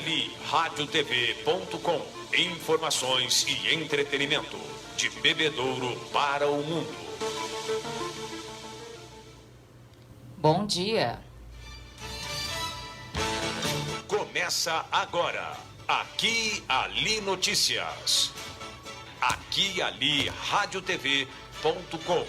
ali, radiotv.com. Informações e entretenimento de Bebedouro para o mundo. Bom dia. Começa agora, Aqui Ali Notícias. Aqui Ali, radiotv.com.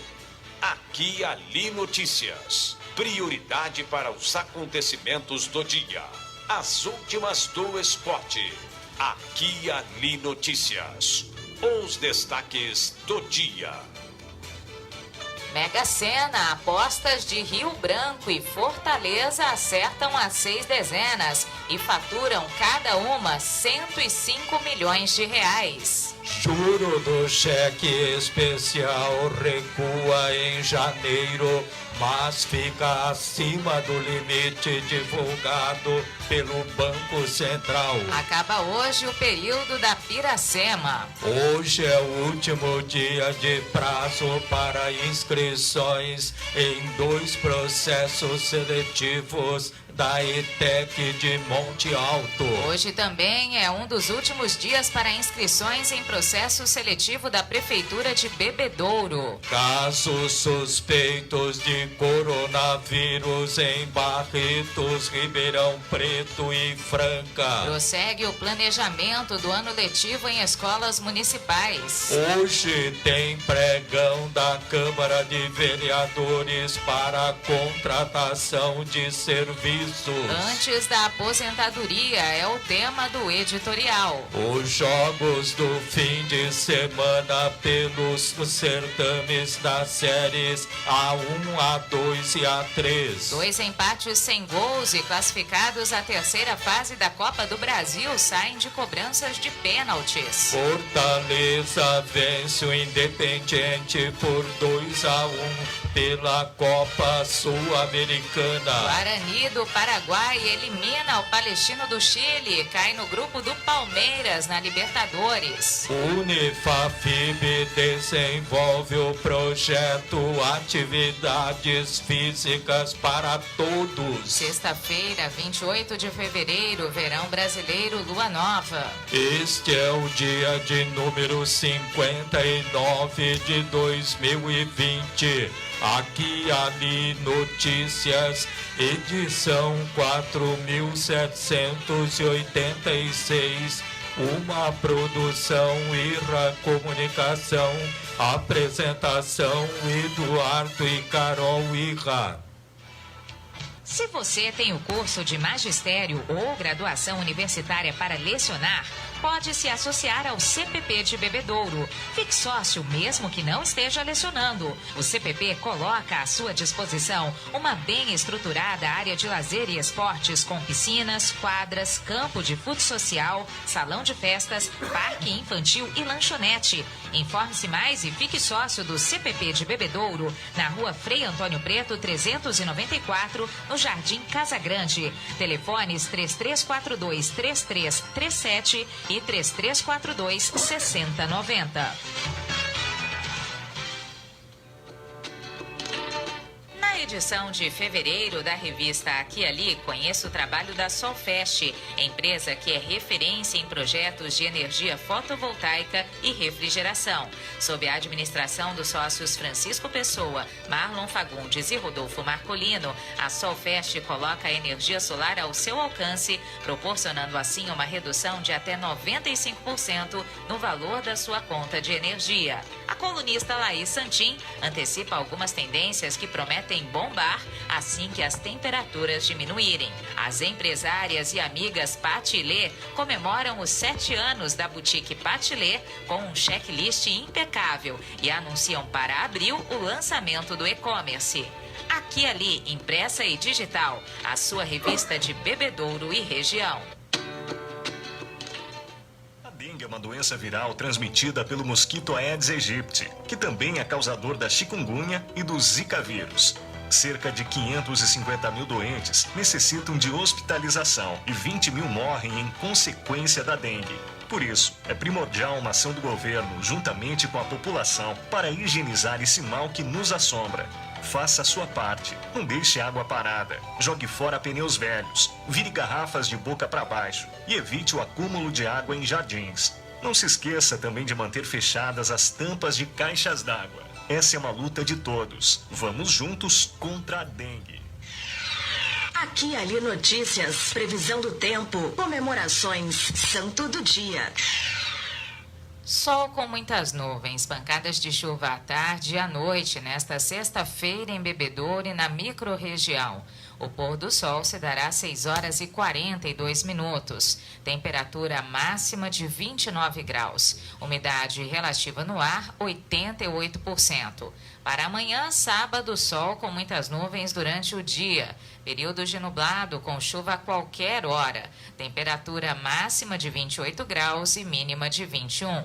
Aqui Ali Notícias. Prioridade para os acontecimentos do dia. As últimas do esporte. Aqui Ali Notícias. Os destaques do dia. Mega Sena, apostas de Rio Branco e Fortaleza acertam as 6 dezenas e faturam cada uma 105 milhões de reais. Juro do cheque especial recua em janeiro, mas fica acima do limite divulgado pelo Banco Central. Acaba hoje o período da Piracema. Hoje é o último dia de prazo para inscrições em 2 processos seletivos da ETEC de Monte Alto. Hoje também é um dos últimos dias para inscrições em processo seletivo da Prefeitura de Bebedouro. Casos suspeitos de coronavírus em Barretos, Ribeirão Preto e Franca. Prossegue o planejamento do ano letivo em escolas municipais. Hoje tem pregão da Câmara de Vereadores para a contratação de serviços. Antes da aposentadoria é o tema do editorial. Os jogos do fim de semana pelos certames das séries A1, A2 e A3. 2 empates sem gols e classificados à terceira fase da Copa do Brasil saem de cobranças de pênaltis. Fortaleza vence o Independiente por 2-1 pela Copa Sul-Americana. Guarani do Paraguai elimina o Palestino do Chile e cai no grupo do Palmeiras na Libertadores. Unifafib desenvolve o projeto Atividades Físicas para Todos. Sexta-feira, 28 de fevereiro, Verão Brasileiro, Lua Nova. Este é o dia de número 59 de 2020. Aqui Ali Notícias, edição 4786, uma produção Irra Comunicação, apresentação Eduardo e Carol Irra. Se você tem o curso de magistério ou graduação universitária para lecionar, pode se associar ao CPP de Bebedouro. Fique sócio mesmo que não esteja lecionando. O CPP coloca à sua disposição uma bem estruturada área de lazer e esportes com piscinas, quadras, campo de futsal social, salão de festas, parque infantil e lanchonete. Informe-se mais e fique sócio do CPP de Bebedouro, na rua Frei Antônio Preto, 394, no Jardim Casa Grande. Telefones 3342-3337 e 3342-6090. Na edição de fevereiro da revista Aqui e Ali, conheça o trabalho da Solfest, empresa que é referência em projetos de energia fotovoltaica e refrigeração. Sob a administração dos sócios Francisco Pessoa, Marlon Fagundes e Rodolfo Marcolino, a Solfest coloca a energia solar ao seu alcance, proporcionando assim uma redução de até 95% no valor da sua conta de energia. A colunista Laís Santin antecipa algumas tendências que prometem bombar assim que as temperaturas diminuírem. As empresárias e amigas Patilê comemoram os 7 anos da boutique Patilê com um checklist impecável e anunciam para abril o lançamento do e-commerce. Aqui e Ali, impressa e digital, a sua revista de Bebedouro e região. A dengue é uma doença viral transmitida pelo mosquito Aedes aegypti, que também é causador da chikungunya e do Zika vírus. Cerca de 550 mil doentes necessitam de hospitalização e 20 mil morrem em consequência da dengue. Por isso, é primordial uma ação do governo, juntamente com a população, para higienizar esse mal que nos assombra. Faça a sua parte. Não deixe água parada. Jogue fora pneus velhos. Vire garrafas de boca para baixo. E evite o acúmulo de água em jardins. Não se esqueça também de manter fechadas as tampas de caixas d'água. Essa é uma luta de todos. Vamos juntos contra a dengue. Aqui Ali Notícias, previsão do tempo, comemorações, santo do dia. Sol com muitas nuvens, pancadas de chuva à tarde e à noite nesta sexta-feira em Bebedouro e na microrregião. O pôr do sol se dará às 6 horas e 42 minutos. Temperatura máxima de 29 graus. Umidade relativa no ar, 88%. Para amanhã, sábado, sol com muitas nuvens durante o dia. Período de nublado com chuva a qualquer hora. Temperatura máxima de 28 graus e mínima de 21.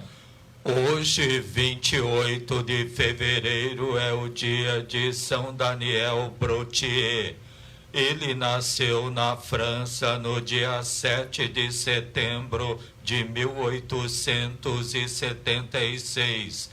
Hoje, 28 de fevereiro, é o dia de São Daniel Brottier. Ele nasceu na França no dia 7 de setembro de 1876.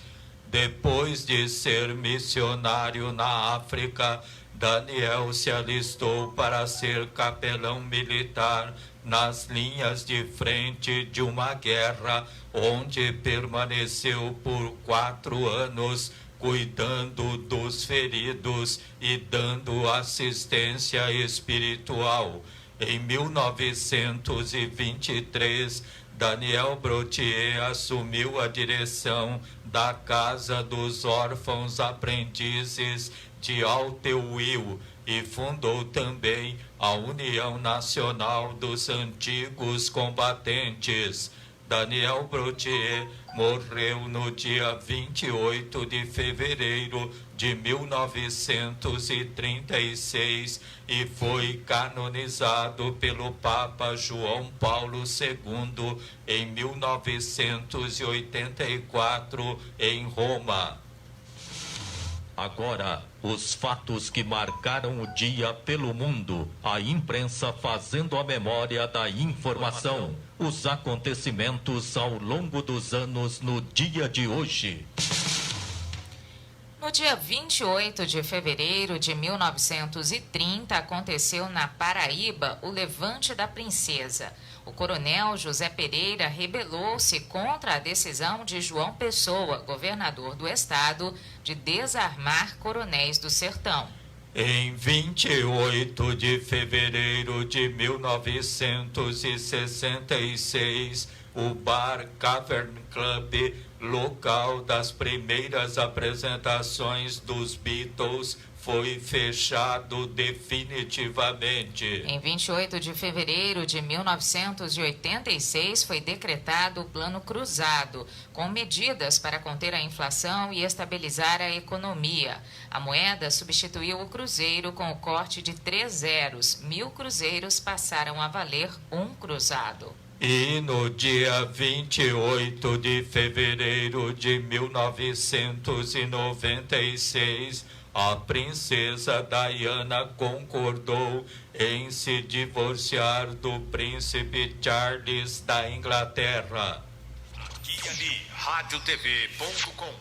Depois de ser missionário na África, Daniel se alistou para ser capelão militar nas linhas de frente de uma guerra, onde permaneceu por 4 anos, cuidando dos feridos e dando assistência espiritual. Em 1923, Daniel Brottier assumiu a direção da Casa dos Órfãos Aprendizes de Alteuil e fundou também a União Nacional dos Antigos Combatentes. Daniel Brottier morreu no dia 28 de fevereiro de 1936 e foi canonizado pelo Papa João Paulo II em 1984 em Roma. Agora, os fatos que marcaram o dia pelo mundo, a imprensa fazendo a memória da informação, os acontecimentos ao longo dos anos no dia de hoje. No dia 28 de fevereiro de 1930, aconteceu na Paraíba o Levante da Princesa. O coronel José Pereira rebelou-se contra a decisão de João Pessoa, governador do estado, de desarmar coronéis do sertão. Em 28 de fevereiro de 1966, o Bar Cavern Club, local das primeiras apresentações dos Beatles, foi fechado definitivamente. Em 28 de fevereiro de 1986, foi decretado o Plano Cruzado, com medidas para conter a inflação e estabilizar a economia. A moeda substituiu o cruzeiro com o corte de 3 zeros. 1.000 cruzeiros passaram a valer 1 cruzado. E no dia 28 de fevereiro de 1996, a princesa Diana concordou em se divorciar do príncipe Charles da Inglaterra. Aqui e Ali, radiotv.com.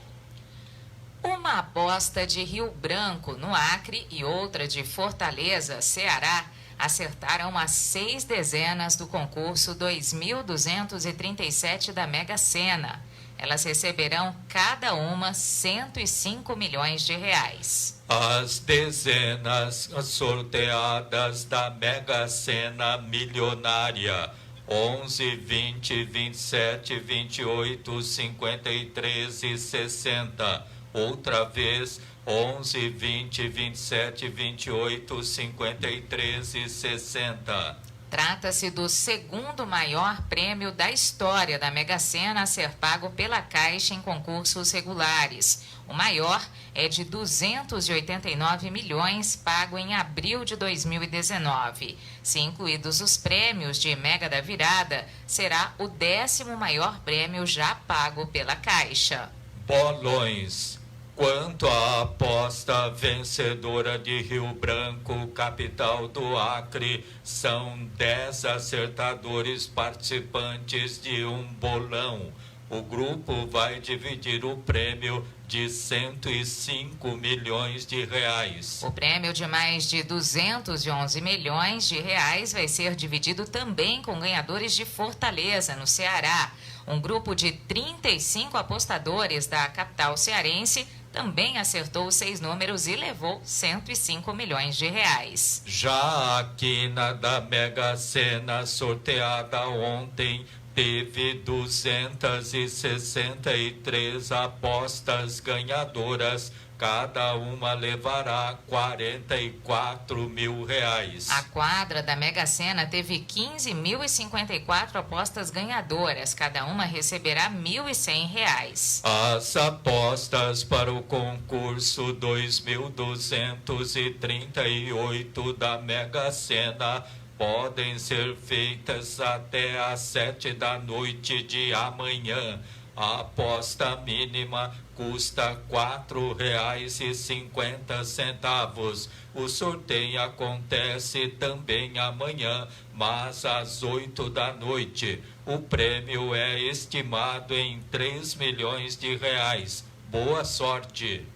Uma aposta de Rio Branco, no Acre, e outra de Fortaleza, Ceará, acertaram as 6 dezenas do concurso 2.237 da Mega Sena. Elas receberão cada uma 105 milhões de reais. As dezenas sorteadas da Mega Sena milionária: 11, 20, 27, 28, 53 e 60. Outra vez, 11, 20, 27, 28, 53 e 60. Trata-se do segundo maior prêmio da história da Mega Sena a ser pago pela Caixa em concursos regulares. O maior é de 289 milhões, pago em abril de 2019. Se incluídos os prêmios de Mega da Virada, será o 10º maior prêmio já pago pela Caixa. Bolões. Quanto à aposta vencedora de Rio Branco, capital do Acre, são 10 acertadores participantes de um bolão. O grupo vai dividir o prêmio de 105 milhões de reais. O prêmio de mais de 211 milhões de reais vai ser dividido também com ganhadores de Fortaleza, no Ceará. Um grupo de 35 apostadores da capital cearense também acertou 6 números e levou 105 milhões de reais. Já a quina da Mega Sena, sorteada ontem, teve 263 apostas ganhadoras. Cada uma levará 44 mil reais. A quadra da Mega Sena teve 15.054 apostas ganhadoras. Cada uma receberá R$ 1.100. As apostas para o concurso 2.238 da Mega Sena podem ser feitas até às 19h de amanhã. A aposta mínima custa R$ 4,50. O sorteio acontece também amanhã, mas às 20h. O prêmio é estimado em 3 milhões de reais. Boa sorte!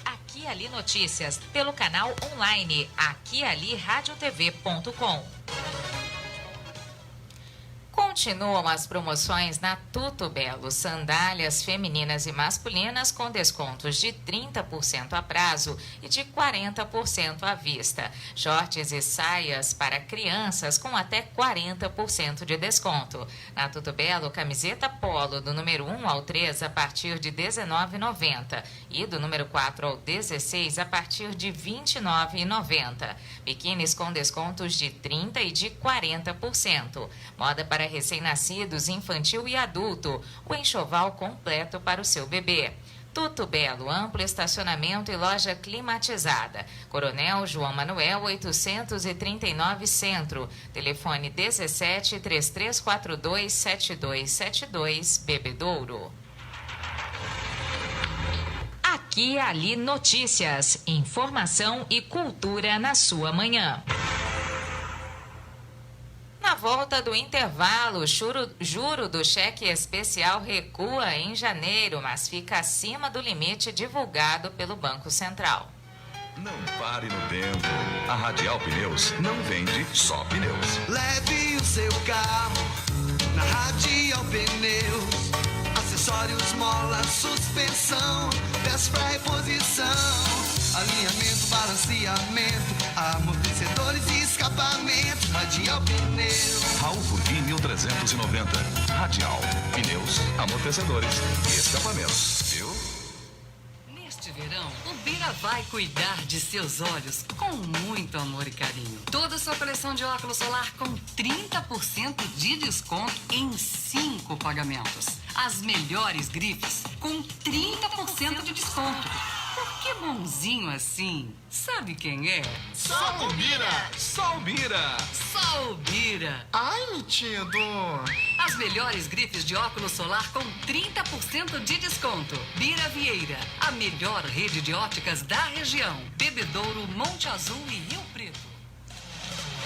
Aqui e Ali Notícias, pelo canal online aquialiradiotv.com. Continuam as promoções na Tuto Belo, sandálias femininas e masculinas com descontos de 30% a prazo e de 40% à vista. Shorts e saias para crianças com até 40% de desconto. Na Tuto Belo, camiseta polo do número 1 ao 3 a partir de R$ 19,90 e do número 4 ao 16 a partir de R$ 29,90. Biquínis com descontos de 30% e de 40%. Moda para recém-nascidos, infantil e adulto. O enxoval completo para o seu bebê. Tuto Belo, amplo estacionamento e loja climatizada. Coronel João Manuel, 839 Centro. Telefone 17 3342 7272, Bebedouro. Aqui e Ali Notícias. Informação e cultura na sua manhã. Na volta do intervalo, o juro do cheque especial recua em janeiro, mas fica acima do limite divulgado pelo Banco Central. Não pare no tempo. A Radial Pneus não vende só pneus. Leve o seu carro na Radial Pneus. Acessórios, mola, suspensão, peças para reposição, alinhamento, balanceamento, amortecedores e escapamento. Radial Pneus. Raul Furguim 1390. Radial Pneus, amortecedores e escapamentos. Viu? Neste verão, o Bira vai cuidar de seus olhos com muito amor e carinho. Toda a sua coleção de óculos solar com 30% de desconto em 5 pagamentos. As melhores grifes com 30% de desconto. Por que bonzinho assim? Sabe quem é? Só o Bira! Só o Bira! Só o Bira! Ai, metido! As melhores grifes de óculos solar com 30% de desconto. Bira Vieira, a melhor rede de óticas da região. Bebedouro, Monte Azul e Rio Preto.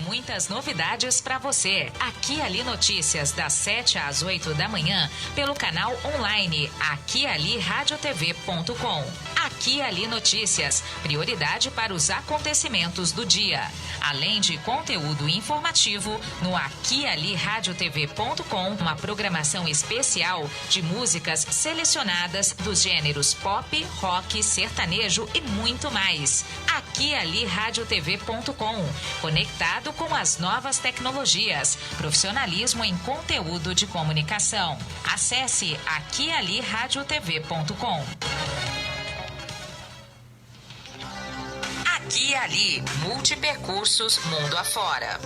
Muitas novidades para você. Aqui e Ali Notícias, das 7 às 8 da manhã, pelo canal online aquialiradiotv.com. Aqui e Ali Notícias, prioridade para os acontecimentos do dia. Além de conteúdo informativo, no aquialiradiotv.com, uma programação especial de músicas selecionadas dos gêneros pop, rock, sertanejo e muito mais. aquialiradiotv.com, conectado com as novas tecnologias, profissionalismo em conteúdo de comunicação. Acesse aquialiradiotv.com. Aqui e Ali, multipercursos mundo afora.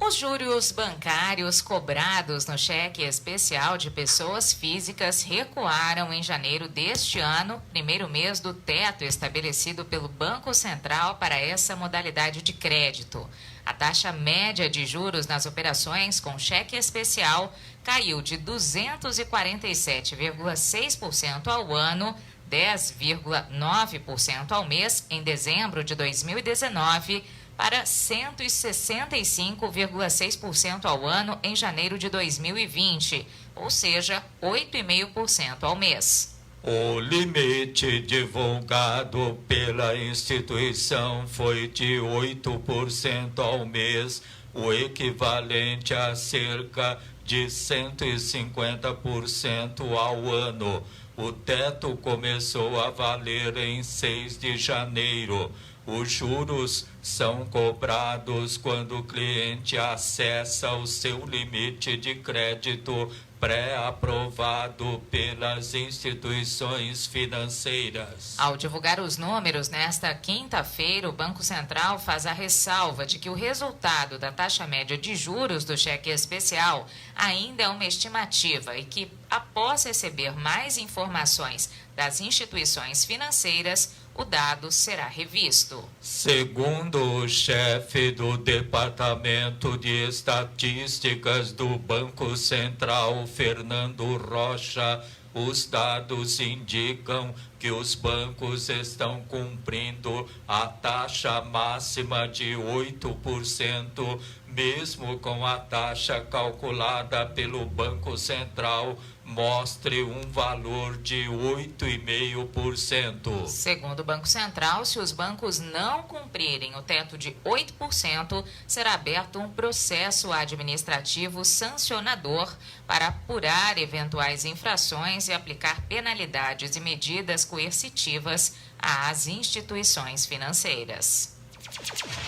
Os juros bancários cobrados no cheque especial de pessoas físicas recuaram em janeiro deste ano, primeiro mês do teto estabelecido pelo Banco Central para essa modalidade de crédito. A taxa média de juros nas operações com cheque especial caiu de 247,6% ao ano, 10,9% ao mês em dezembro de 2019, para 165,6% ao ano em janeiro de 2020, ou seja, 8,5% ao mês. O limite divulgado pela instituição foi de 8% ao mês, o equivalente a cerca de 150% ao ano. O teto começou a valer em 6 de janeiro. Os juros são cobrados quando o cliente acessa o seu limite de crédito pré-aprovado pelas instituições financeiras. Ao divulgar os números nesta quinta-feira, o Banco Central faz a ressalva de que o resultado da taxa média de juros do cheque especial ainda é uma estimativa e que, após receber mais informações das instituições financeiras, o dado será revisto. Segundo o chefe do Departamento de Estatísticas do Banco Central, Fernando Rocha, os dados indicam que os bancos estão cumprindo a taxa máxima de 8%, mesmo com a taxa calculada pelo Banco Central mostre um valor de 8,5%. Segundo o Banco Central, se os bancos não cumprirem o teto de 8%, será aberto um processo administrativo sancionador para apurar eventuais infrações e aplicar penalidades e medidas coercitivas às instituições financeiras.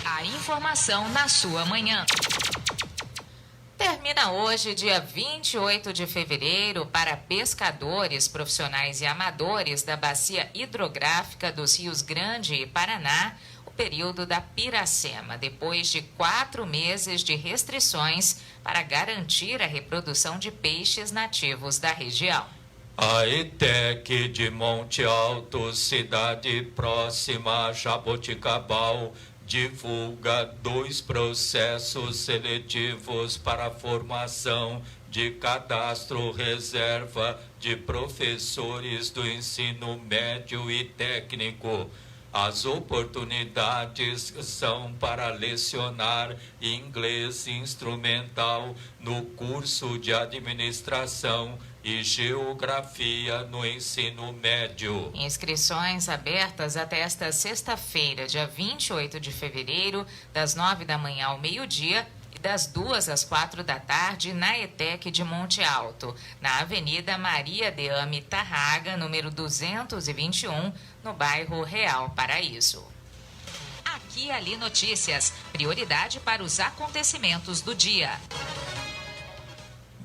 A informação na sua manhã. Termina hoje, dia 28 de fevereiro, para pescadores profissionais e amadores da bacia hidrográfica dos rios Grande e Paraná, o período da Piracema, depois de 4 meses de restrições para garantir a reprodução de peixes nativos da região. A ETEC de Monte Alto, cidade próxima a Jaboticabal, divulga 2 processos seletivos para a formação de cadastro reserva de professores do ensino médio e técnico. As oportunidades são para lecionar inglês instrumental no curso de administração e geografia no ensino médio. Inscrições abertas até esta sexta-feira, dia 28 de fevereiro, das 9 da manhã ao meio-dia e das 2 às 4 da tarde, na ETEC de Monte Alto, na Avenida Maria Deame Tarraga, número 221, no bairro Real Paraíso. Aqui e Ali Notícias, prioridade para os acontecimentos do dia.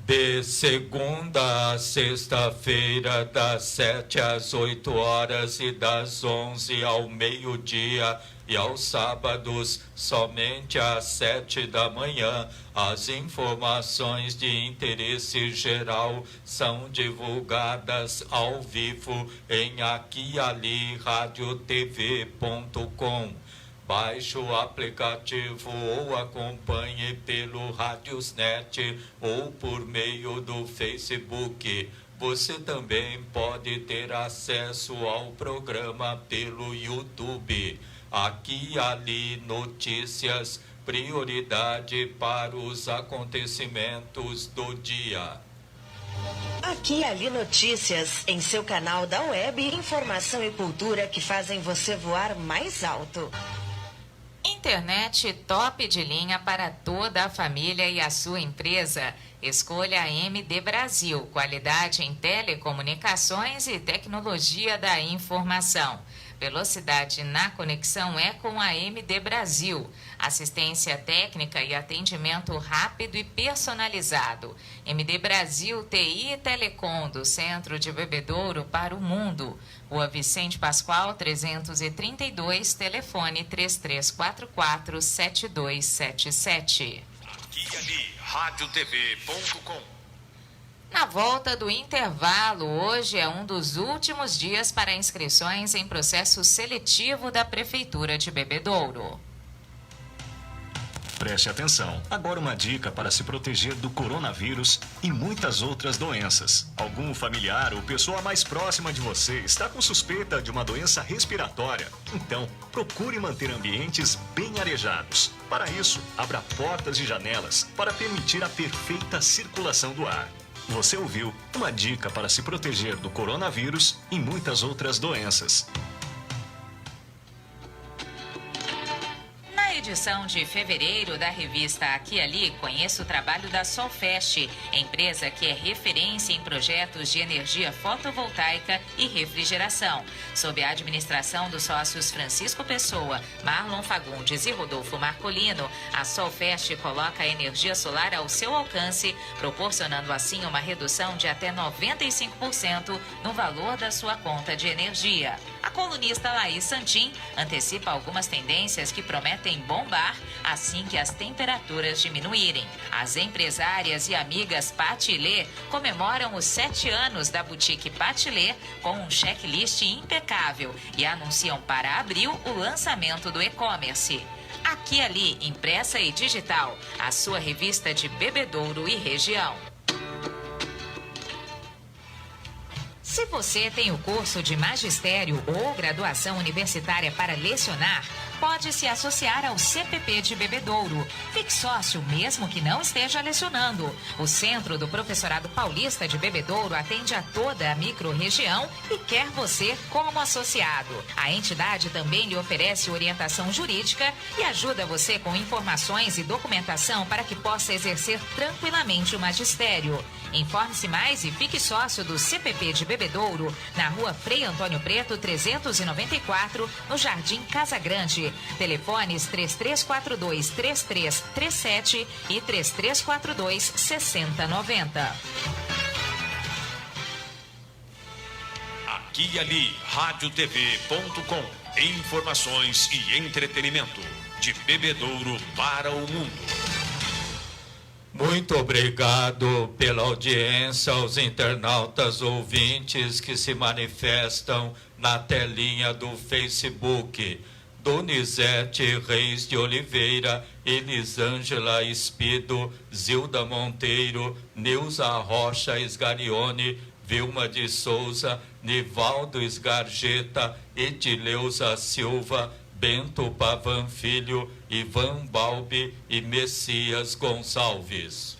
De segunda a sexta-feira, das 7 às 8 horas e das 11 ao meio-dia, e aos sábados, somente às 7 da manhã, as informações de interesse geral são divulgadas ao vivo em aquialiRadiotv.com. Baixe o aplicativo ou acompanhe pelo Radiosnet ou por meio do Facebook. Você também pode ter acesso ao programa pelo YouTube. Aqui e Ali Notícias, prioridade para os acontecimentos do dia. Aqui e Ali Notícias, em seu canal da web, informação e cultura que fazem você voar mais alto. Internet top de linha para toda a família e a sua empresa. Escolha a MD Brasil, qualidade em telecomunicações e tecnologia da informação. Velocidade na conexão é com a MD Brasil. Assistência técnica e atendimento rápido e personalizado. MD Brasil TI e Telecom, do Centro de Bebedouro para o Mundo. Rua Vicente Pascoal, 332, telefone 3344-7277. Aqui e Ali, radiotv.com. Na volta do intervalo, hoje é um dos últimos dias para inscrições em processo seletivo da Prefeitura de Bebedouro. Preste atenção. Agora uma dica para se proteger do coronavírus e muitas outras doenças. Algum familiar ou pessoa mais próxima de você está com suspeita de uma doença respiratória? Então, procure manter ambientes bem arejados. Para isso, abra portas e janelas para permitir a perfeita circulação do ar. Você ouviu uma dica para se proteger do coronavírus e muitas outras doenças. Na edição de fevereiro da revista Aqui e Ali, conheça o trabalho da Solfest, empresa que é referência em projetos de energia fotovoltaica e refrigeração. Sob a administração dos sócios Francisco Pessoa, Marlon Fagundes e Rodolfo Marcolino, a Solfest coloca a energia solar ao seu alcance, proporcionando assim uma redução de até 95% no valor da sua conta de energia. A colunista Laís Santin antecipa algumas tendências que prometem bombar assim que as temperaturas diminuírem. As empresárias e amigas Patilê comemoram os 7 anos da boutique Patilê com um checklist impecável e anunciam para abril o lançamento do e-commerce. Aqui e Ali, impressa e digital, a sua revista de Bebedouro e região. Se você tem o curso de magistério ou graduação universitária para lecionar, pode se associar ao CPP de Bebedouro. Fique sócio mesmo que não esteja lecionando. O Centro do Professorado Paulista de Bebedouro atende a toda a microrregião e quer você como associado. A entidade também lhe oferece orientação jurídica e ajuda você com informações e documentação para que possa exercer tranquilamente o magistério. Informe-se mais e fique sócio do CPP de Bebedouro, na rua Frei Antônio Preto, 394, no Jardim Casa Grande. Telefones 3342-3337 e 3342-6090. Aqui e Ali, radiotv.com. Informações e entretenimento. De Bebedouro para o mundo. Muito obrigado pela audiência aos internautas ouvintes que se manifestam na telinha do Facebook. Donizete Reis de Oliveira, Elisângela Espido, Zilda Monteiro, Neuza Rocha Esgarione, Vilma de Souza, Nivaldo Esgarjeta, Edileuza Silva, Bento Pavan Filho, Ivan Balbi e Messias Gonçalves.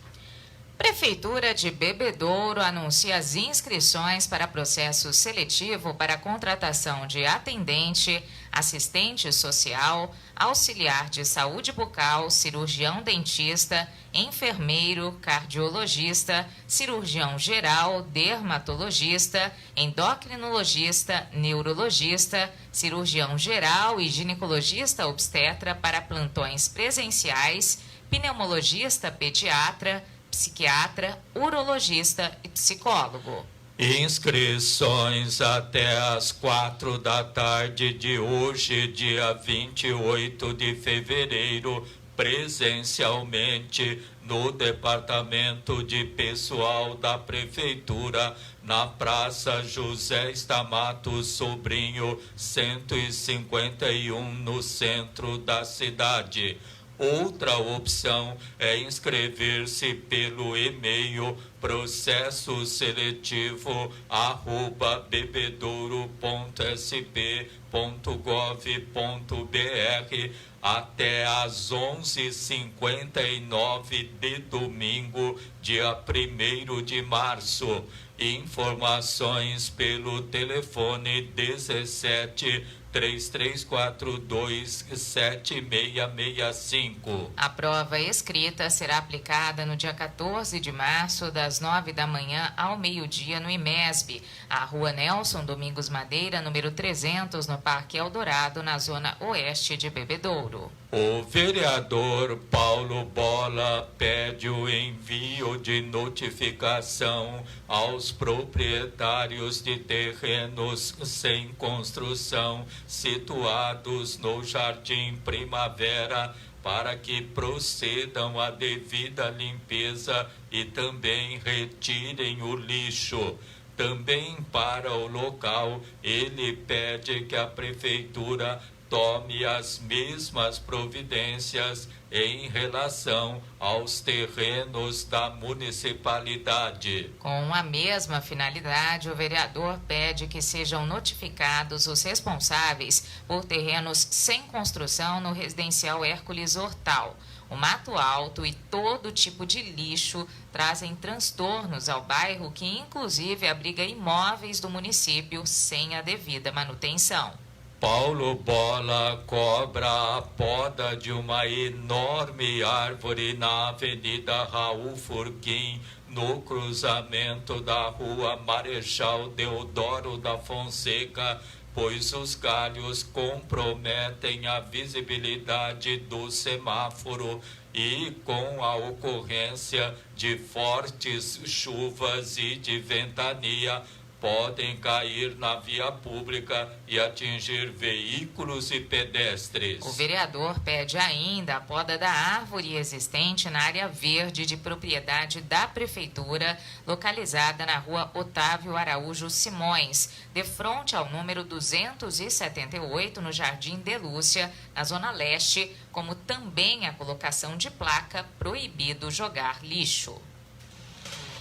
Prefeitura de Bebedouro anuncia as inscrições para processo seletivo para a contratação de atendente, assistente social, auxiliar de saúde bucal, cirurgião dentista, enfermeiro, cardiologista, cirurgião geral, dermatologista, endocrinologista, neurologista, cirurgião geral e ginecologista obstetra para plantões presenciais, pneumologista pediatra, psiquiatra, urologista e psicólogo. Inscrições até às 4 da tarde de hoje, dia 28 de fevereiro, presencialmente no Departamento de Pessoal da Prefeitura, na Praça José Stamato Sobrinho, 151, no centro da cidade. Outra opção é inscrever-se pelo e-mail processoseletivo@bebedouro.sp.gov.br até às 11h59 de domingo, dia 1º de março. Informações pelo telefone 17-3342-7665. A prova escrita será aplicada no dia 14 de março, das 9 da manhã ao meio-dia, no IMESB, a Rua Nelson Domingos Madeira, número 300, no Parque Eldorado, na zona oeste de Bebedouro. O vereador Paulo Bola pede o envio de notificação aos proprietários de terrenos sem construção situados no Jardim Primavera para que procedam à devida limpeza e também retirem o lixo. Também para o local, ele pede que a prefeitura tome as mesmas providências em relação aos terrenos da municipalidade. Com a mesma finalidade, o vereador pede que sejam notificados os responsáveis por terrenos sem construção no residencial Hércules Hortal. O mato alto e todo tipo de lixo trazem transtornos ao bairro, que inclusive abriga imóveis do município sem a devida manutenção. Paulo Bola cobra a poda de uma enorme árvore na Avenida Raul Furquim, no cruzamento da Rua Marechal Deodoro da Fonseca, pois os galhos comprometem a visibilidade do semáforo e, com a ocorrência de fortes chuvas e de ventania, podem cair na via pública e atingir veículos e pedestres. O vereador pede ainda a poda da árvore existente na área verde de propriedade da Prefeitura, localizada na Rua Otávio Araújo Simões, de frente ao número 278, no Jardim de Lúcia, na Zona Leste, como também a colocação de placa proibido jogar lixo.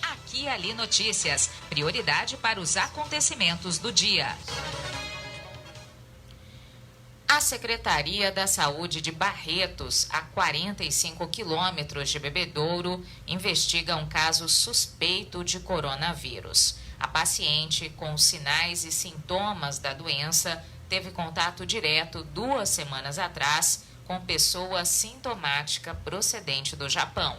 Aqui e Ali Notícias, prioridade para os acontecimentos do dia. A Secretaria da Saúde de Barretos, a 45 quilômetros de Bebedouro, investiga um caso suspeito de coronavírus. A paciente, com sinais e sintomas da doença, teve contato direto 2 semanas atrás com pessoa sintomática procedente do Japão.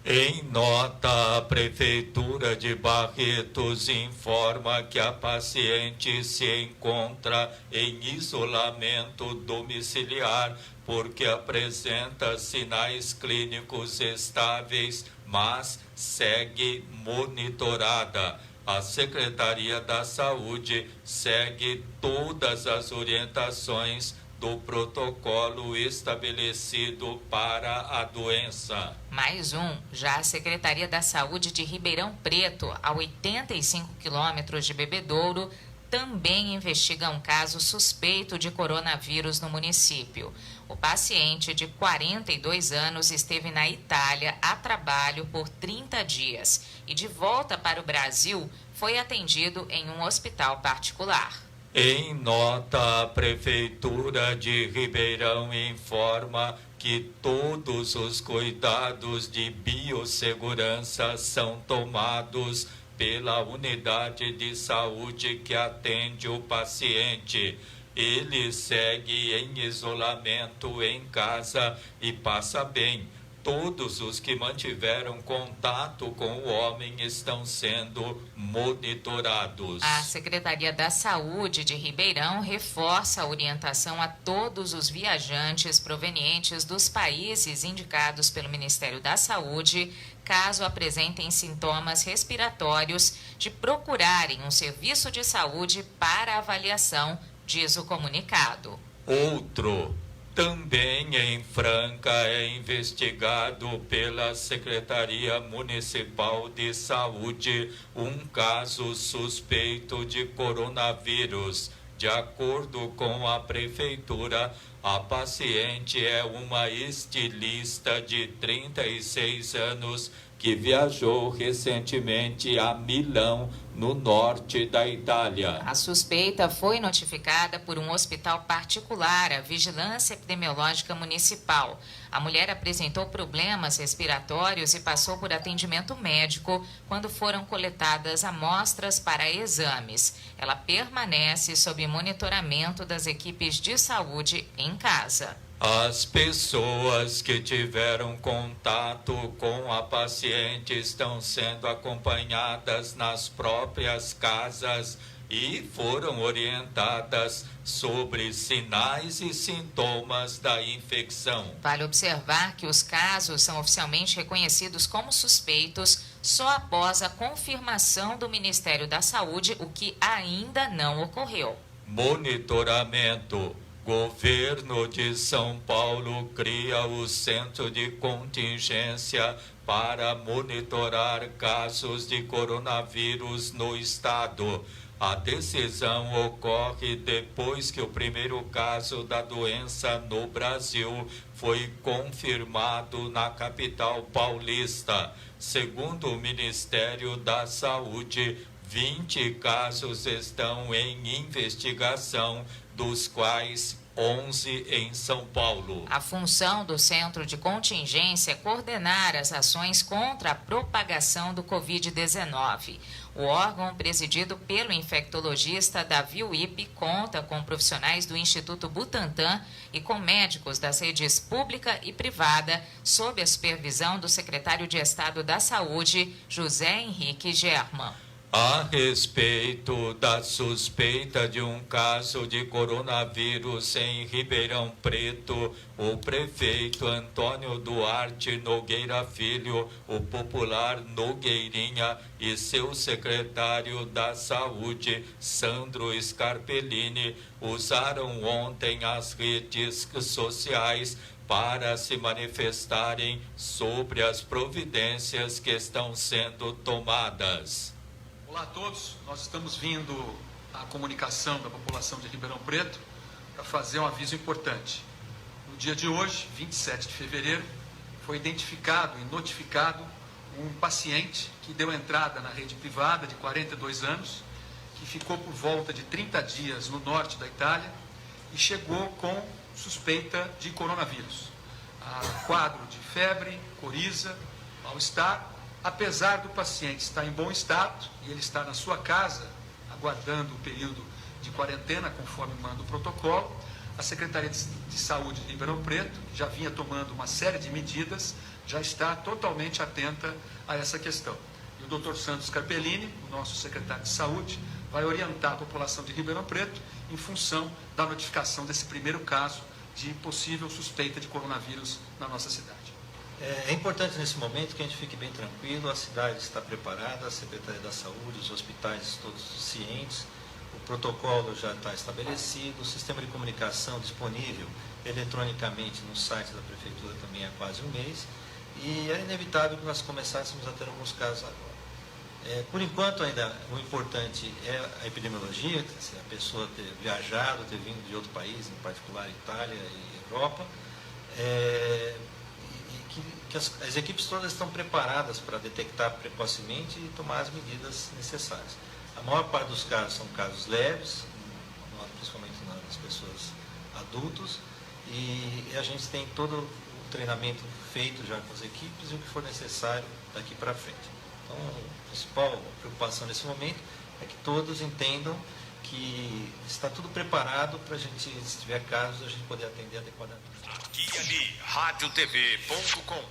Em nota, a Prefeitura de Barretos informa que a paciente se encontra em isolamento domiciliar porque apresenta sinais clínicos estáveis, mas segue monitorada. A Secretaria da Saúde segue todas as orientações do protocolo estabelecido para a doença. Mais já a Secretaria da Saúde de Ribeirão Preto, a 85 quilômetros de Bebedouro, também investiga um caso suspeito de coronavírus no município. O paciente, de 42 anos, esteve na Itália a trabalho por 30 dias e, de volta para o Brasil, foi atendido em um hospital particular. Em nota, a Prefeitura de Ribeirão informa que todos os cuidados de biossegurança são tomados pela unidade de saúde que atende o paciente. Ele segue em isolamento em casa e passa bem. Todos os que mantiveram contato com o homem estão sendo monitorados. A Secretaria da Saúde de Ribeirão reforça a orientação a todos os viajantes provenientes dos países indicados pelo Ministério da Saúde, caso apresentem sintomas respiratórios, de procurarem um serviço de saúde para avaliação, diz o comunicado. Também em Franca é investigado pela Secretaria Municipal de Saúde um caso suspeito de coronavírus. De acordo com a Prefeitura, a paciente é uma estilista de 36 anos que viajou recentemente a Milão, no norte da Itália. A suspeita foi notificada por um hospital particular à Vigilância Epidemiológica Municipal. A mulher apresentou problemas respiratórios e passou por atendimento médico quando foram coletadas amostras para exames. Ela permanece sob monitoramento das equipes de saúde em casa. As pessoas que tiveram contato com a paciente estão sendo acompanhadas nas próprias casas e foram orientadas sobre sinais e sintomas da infecção. Vale observar que os casos são oficialmente reconhecidos como suspeitos só após a confirmação do Ministério da Saúde, o que ainda não ocorreu. Monitoramento. Governo de São Paulo cria o Centro de Contingência para monitorar casos de coronavírus no estado. A decisão ocorre depois que o primeiro caso da doença no Brasil foi confirmado na capital paulista. Segundo o Ministério da Saúde, 20 casos estão em investigação, dos quais 11 em São Paulo. A função do Centro de Contingência é coordenar as ações contra a propagação do Covid-19. O órgão, presidido pelo infectologista Davi Uip, conta com profissionais do Instituto Butantan e com médicos das redes pública e privada, sob a supervisão do secretário de Estado da Saúde, José Henrique German. A respeito da suspeita de um caso de coronavírus em Ribeirão Preto, o prefeito Antônio Duarte Nogueira Filho, o popular Nogueirinha, e seu secretário da Saúde, Sandro Scarpellini, usaram ontem as redes sociais para se manifestarem sobre as providências que estão sendo tomadas. Olá a todos, nós estamos vindo à comunicação da população de Ribeirão Preto para fazer um aviso importante. No dia de hoje, 27 de fevereiro, foi identificado e notificado um paciente que deu entrada na rede privada de 42 anos, que ficou por volta de 30 dias no norte da Itália e chegou com suspeita de coronavírus. Quadro de febre, coriza, mal-estar. Apesar do paciente estar em bom estado e ele está na sua casa, aguardando o período de quarentena, conforme manda o protocolo, a Secretaria de Saúde de Ribeirão Preto, que já vinha tomando uma série de medidas, já está totalmente atenta a essa questão. E o Dr. Sandro Scarpellini, o nosso secretário de Saúde, vai orientar a população de Ribeirão Preto em função da notificação desse primeiro caso de possível suspeita de coronavírus na nossa cidade. É importante nesse momento que a gente fique bem tranquilo, a cidade está preparada, a Secretaria da Saúde, os hospitais todos cientes, o protocolo já está estabelecido, o sistema de comunicação disponível eletronicamente no site da Prefeitura também há quase um mês, e é inevitável que nós começássemos a ter alguns casos agora. Por enquanto ainda o importante é a epidemiologia, se a pessoa ter viajado, ter vindo de outro país, em particular Itália e Europa, que as equipes todas estão preparadas para detectar precocemente e tomar as medidas necessárias. A maior parte dos casos são casos leves, principalmente nas pessoas adultas, e a gente tem todo o treinamento feito já com as equipes e o que for necessário daqui para frente. Então, a principal preocupação nesse momento é que todos entendam que está tudo preparado para a gente, se tiver casos, a gente poder atender adequadamente. Aqui e ali, radiotv.com.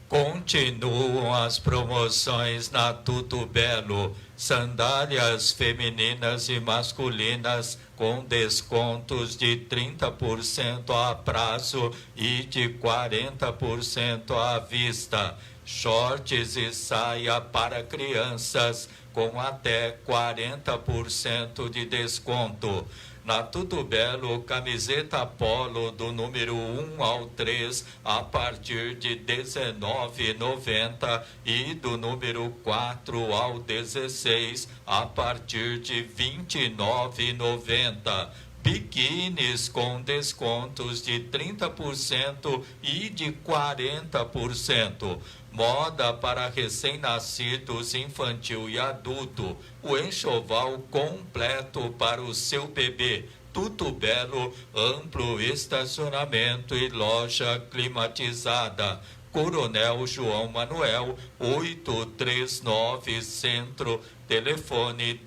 Continuam as promoções na Tudo Belo. Sandálias femininas e masculinas com descontos de 30% a prazo e de 40% à vista. Shorts e saia para crianças com até 40% de desconto. Na Tudo Belo, camiseta polo do número 1 ao 3 a partir de R$ 19,90 e do número 4 ao 16 a partir de R$ 29,90. Biquínis com descontos de 30% e de 40%. Moda para recém-nascidos, infantil e adulto. O enxoval completo para o seu bebê. Tudo Belo, amplo estacionamento e loja climatizada. Coronel João Manuel, 839 Centro, telefone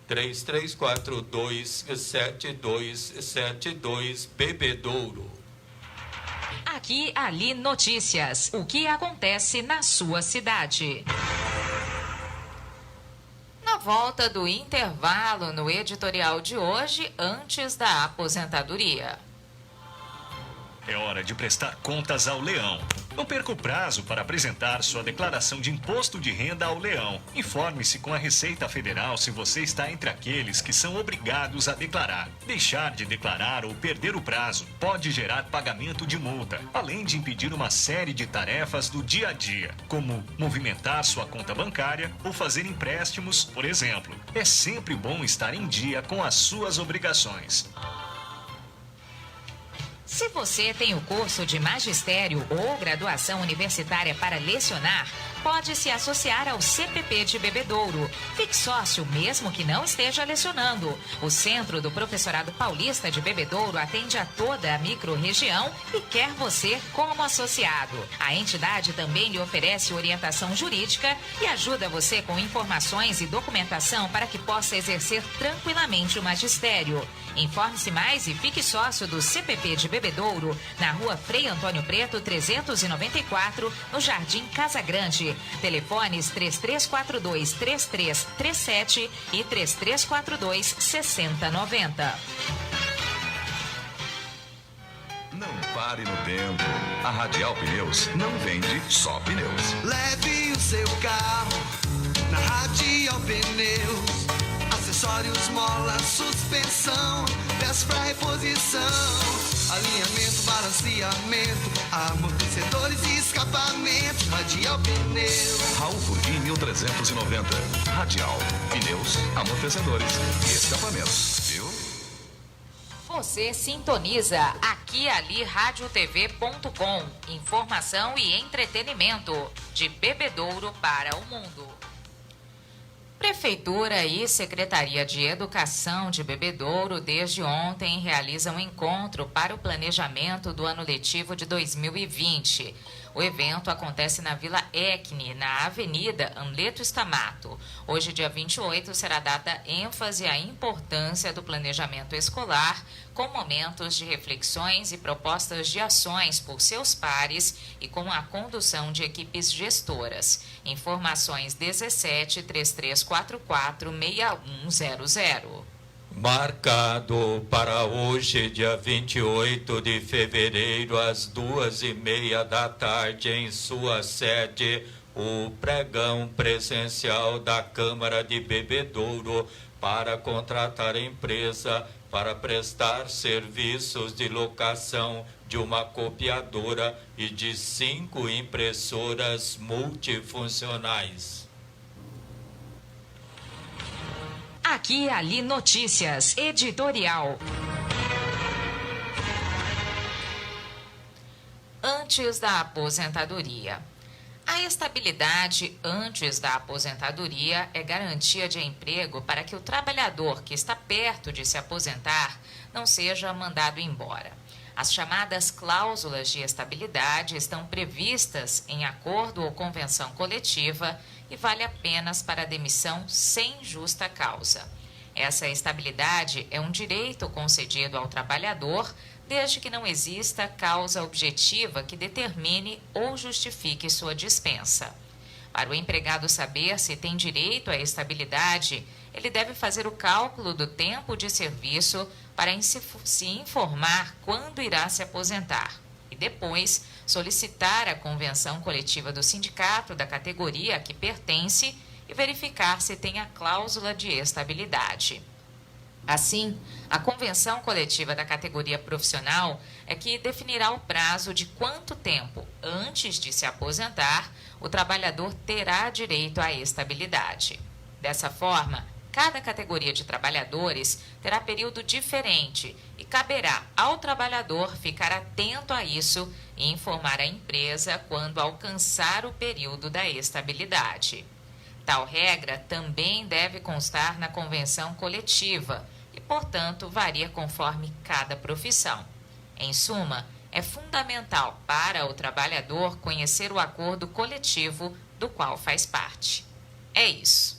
17-3342-7272, Bebedouro. Aqui, ali, notícias. O que acontece na sua cidade? Na volta do intervalo no editorial de hoje, antes da aposentadoria. É hora de prestar contas ao Leão. Não perca o prazo para apresentar sua declaração de imposto de renda ao Leão. Informe-se com a Receita Federal se você está entre aqueles que são obrigados a declarar. Deixar de declarar ou perder o prazo pode gerar pagamento de multa, além de impedir uma série de tarefas do dia a dia, como movimentar sua conta bancária ou fazer empréstimos, por exemplo. É sempre bom estar em dia com as suas obrigações. Se você tem o curso de magistério ou graduação universitária para lecionar, pode se associar ao CPP de Bebedouro. Fique sócio mesmo que não esteja lecionando. O Centro do Professorado Paulista de Bebedouro atende a toda a microrregião e quer você como associado. A entidade também lhe oferece orientação jurídica e ajuda você com informações e documentação para que possa exercer tranquilamente o magistério. Informe-se mais e fique sócio do CPP de Bebedouro, na rua Frei Antônio Preto, 394, no Jardim Casa Grande. Telefones 3342-3337 e 3342-6090. Não pare no tempo. A Radial Pneus não vende só pneus. Leve o seu carro na Radial Pneus. Acessórios, mola, suspensão, peças pra reposição, alinhamento, balanceamento, amortecedores e escapamentos. Radial Pneus. Raul Furguim 1390. Radial Pneus, amortecedores e escapamentos. Viu? Você sintoniza aqui ali radiotv.com. Informação e entretenimento de Bebedouro para o mundo. Prefeitura e Secretaria de Educação de Bebedouro, desde ontem, realizam um encontro para o planejamento do ano letivo de 2020. O evento acontece na Vila Ecne, na Avenida Amleto Stamato. Hoje, dia 28, será dada ênfase à importância do planejamento escolar, com momentos de reflexões e propostas de ações por seus pares e com a condução de equipes gestoras. Informações 17 3344 6100. Marcado para hoje, dia 28 de fevereiro, às 2:30 da tarde, em sua sede, o pregão presencial da Câmara de Bebedouro para contratar empresa para prestar serviços de locação de uma copiadora e de 5 impressoras multifuncionais. Aqui e ali notícias, editorial. Antes da aposentadoria. A estabilidade antes da aposentadoria é garantia de emprego para que o trabalhador que está perto de se aposentar não seja mandado embora. As chamadas cláusulas de estabilidade estão previstas em acordo ou convenção coletiva e vale apenas para demissão sem justa causa. Essa estabilidade é um direito concedido ao trabalhador, desde que não exista causa objetiva que determine ou justifique sua dispensa. Para o empregado saber se tem direito à estabilidade, ele deve fazer o cálculo do tempo de serviço para se informar quando irá se aposentar e depois solicitar a convenção coletiva do sindicato da categoria a que pertence e verificar se tem a cláusula de estabilidade. Assim, a convenção coletiva da categoria profissional é que definirá o prazo de quanto tempo antes de se aposentar o trabalhador terá direito à estabilidade. Dessa forma, cada categoria de trabalhadores terá período diferente e caberá ao trabalhador ficar atento a isso e informar a empresa quando alcançar o período da estabilidade. Tal regra também deve constar na convenção coletiva e, portanto, varia conforme cada profissão. Em suma, é fundamental para o trabalhador conhecer o acordo coletivo do qual faz parte. É isso.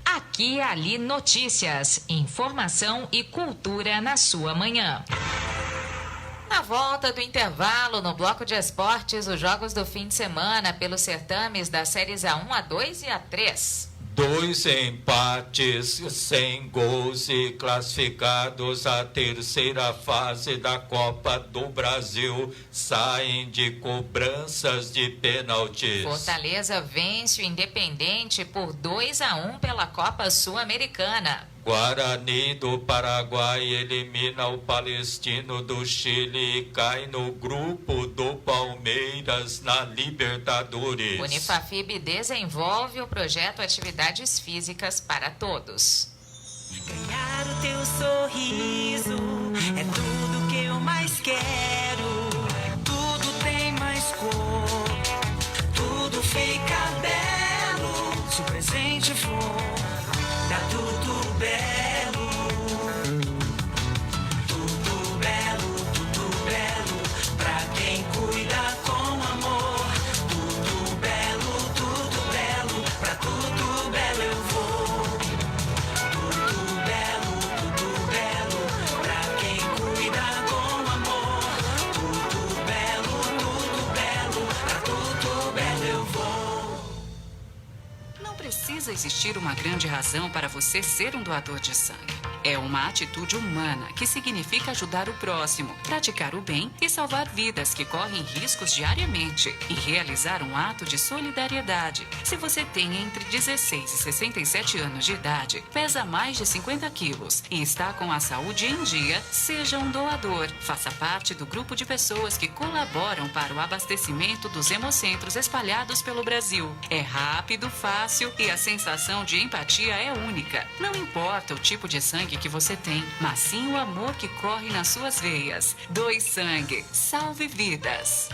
Aqui e ali notícias, informação e cultura na sua manhã. Na volta do intervalo, no bloco de esportes, os jogos do fim de semana pelos certames das séries A1, A2 e A3. 2 empates, 100 gols e classificados à terceira fase da Copa do Brasil saem de cobranças de pênaltis. Fortaleza vence o Independente por 2-1 pela Copa Sul-Americana. Guarani do Paraguai elimina o Palestino do Chile e cai no grupo do Palmeiras na Libertadores. Unifafib desenvolve o projeto Atividades Físicas para Todos. Ganhar o teu sorriso é tudo que eu mais quero. Tudo tem mais cor, tudo fica belo. Se o presente for da Tudo Belo, tudo belo, pra quem cuida com amor. Tudo belo, pra Tudo Belo eu vou. Tudo belo, pra quem cuida com amor. Tudo belo, pra Tudo Belo eu vou. Não precisa existir uma grande razão para você ser um doador de sangue. É uma atitude humana que significa ajudar o próximo, praticar o bem e salvar vidas que correm riscos diariamente e realizar um ato de solidariedade. Se você tem entre 16 e 67 anos de idade, pesa mais de 50 quilos e está com a saúde em dia, seja um doador. Faça parte do grupo de pessoas que colaboram para o abastecimento dos hemocentros espalhados pelo Brasil. É rápido, fácil e a sensação de empatia é única. Não importa o tipo de sangue que você tem, mas sim o amor que corre nas suas veias. Doe sangue, salve vidas.